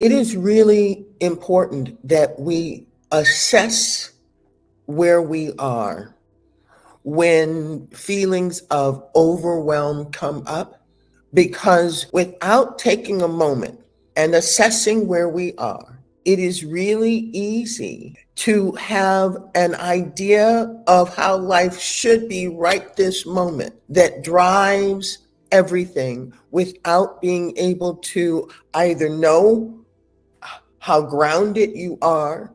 It is really important that we assess where we are when feelings of overwhelm come up, because without taking a moment and assessing where we are, it is really easy to have an idea of how life should be right this moment that drives everything without being able to either know how grounded you are,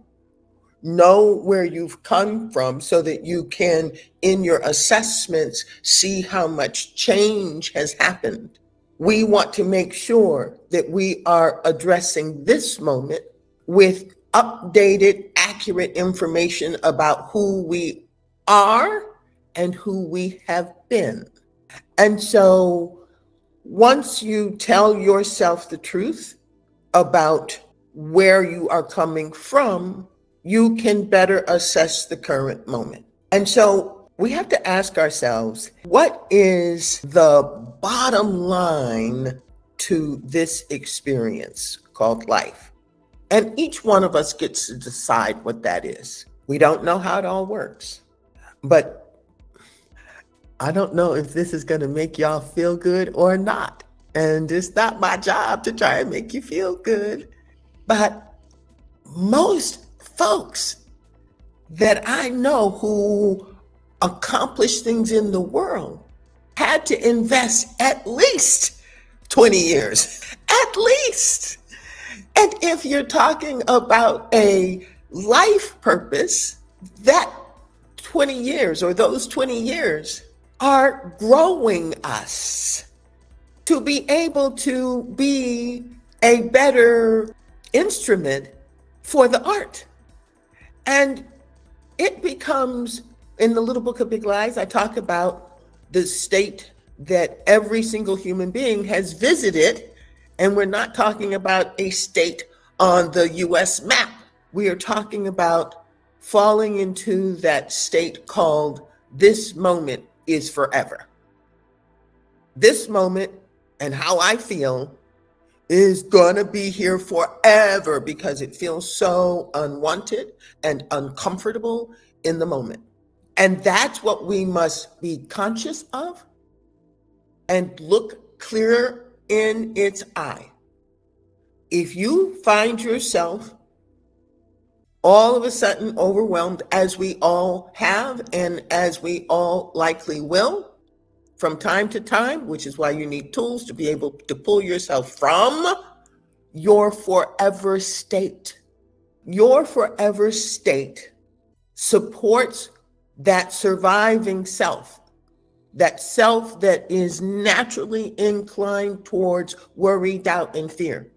know where you've come from so that you can, in your assessments, see how much change has happened. We want to make sure that we are addressing this moment with updated, accurate information about who we are and who we have been. And so once you tell yourself the truth about where you are coming from, you can better assess the current moment. And so we have to ask ourselves, what is the bottom line to this experience called life? And each one of us gets to decide what that is. We don't know how it all works, but I don't know if this is going to make y'all feel good or not. And it's not my job to try and make you feel good. But most folks that I know who accomplish things in the world had to invest at least 20 years, at least. And if you're talking about a life purpose, that 20 years or those 20 years are growing us to be able to be a better instrument for the art. And it becomes, in the Little Book of Big Lies, I talk about the state that every single human being has visited. And we're not talking about a state on the US map. We are talking about falling into that state called this moment is forever. This moment and how I feel is gonna be here forever because it feels so unwanted and uncomfortable in the moment. And that's what we must be conscious of and look clear in its eye. If you find yourself all of a sudden overwhelmed, as we all have and as we all likely will from time to time, which is why you need tools to be able to pull yourself from your forever state. Your forever state supports that surviving self, that self that is naturally inclined towards worry, doubt, and fear.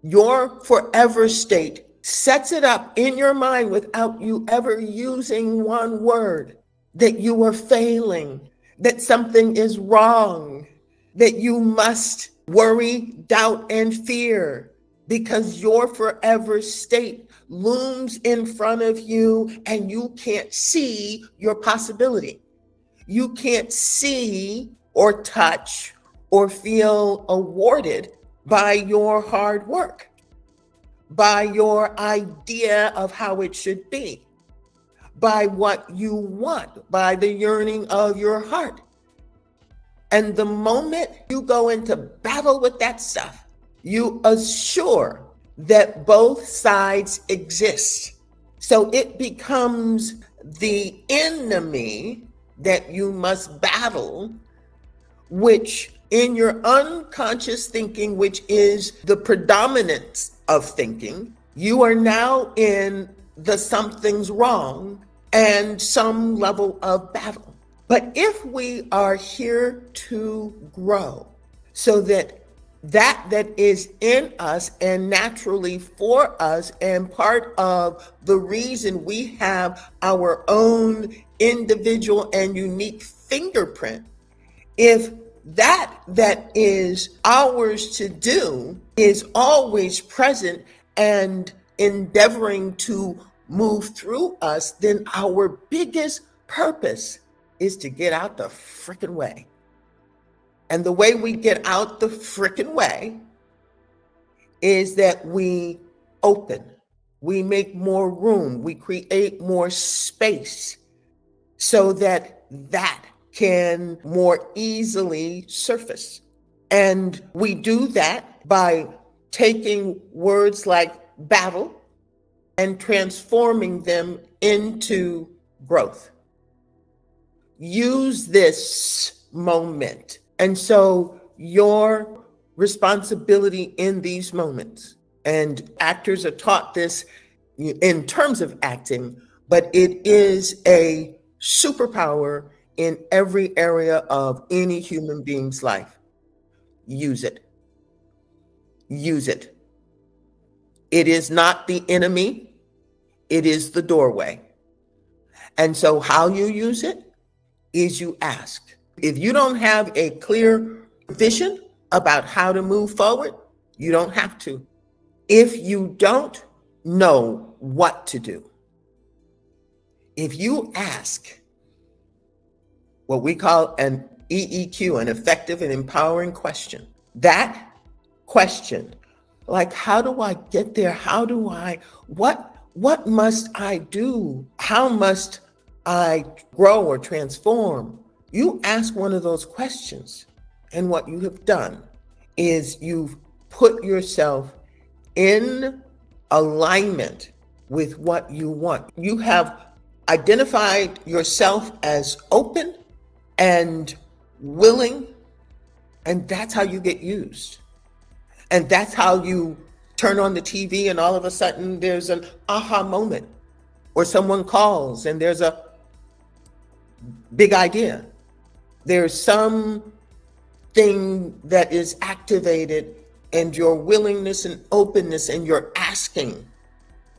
Your forever state sets it up in your mind without you ever using one word, that you are failing, that something is wrong, that you must worry, doubt, and fear, because your forever state looms in front of you and you can't see your possibility. You can't see or touch or feel awarded by your hard work, by your idea of how it should be, by what you want, by the yearning of your heart. And the moment you go into battle with that stuff, you assure that both sides exist. So it becomes the enemy that you must battle, which in your unconscious thinking, which is the predominance of thinking, you are now in the something's wrong and some level of battle. But if we are here to grow so that is in us and naturally for us and part of the reason we have our own individual and unique fingerprint, if that is ours to do is always present and endeavoring to move through us, then our biggest purpose is to get out the frickin' way. And the way we get out the frickin' way is that we open, we make more room, we create more space so that that can more easily surface. And we do that by taking words like battle and transforming them into growth. Use this moment. And so your responsibility in these moments, and actors are taught this in terms of acting, but it is a superpower in every area of any human being's life. Use it. Use it. It is not the enemy. It is the doorway. And so how you use it is you ask. If you don't have a clear vision about how to move forward, you don't have to. If you don't know what to do, if you ask what we call an EEQ, an effective and empowering question, that question, like, how do I get there? How do I, what must I do? How must I grow or transform? You ask one of those questions, and what you have done is you've put yourself in alignment with what you want. You have identified yourself as open and willing, and that's how you get used. And that's how you turn on the TV and all of a sudden there's an aha moment, or someone calls and there's a big idea. There's some thing that is activated, and your willingness and openness and your asking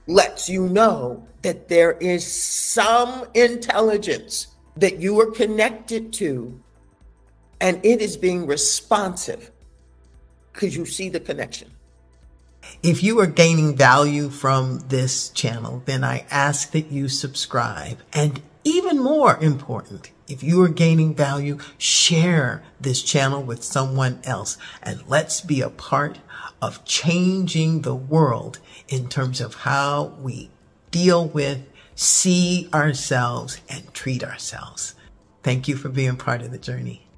lets you know that there is some intelligence that you are connected to, and it is being responsive because you see the connection. If you are gaining value from this channel, then I ask that you subscribe. And even more important, if you are gaining value, share this channel with someone else. And let's be a part of changing the world in terms of how we deal with, see ourselves, and treat ourselves. Thank you for being part of the journey.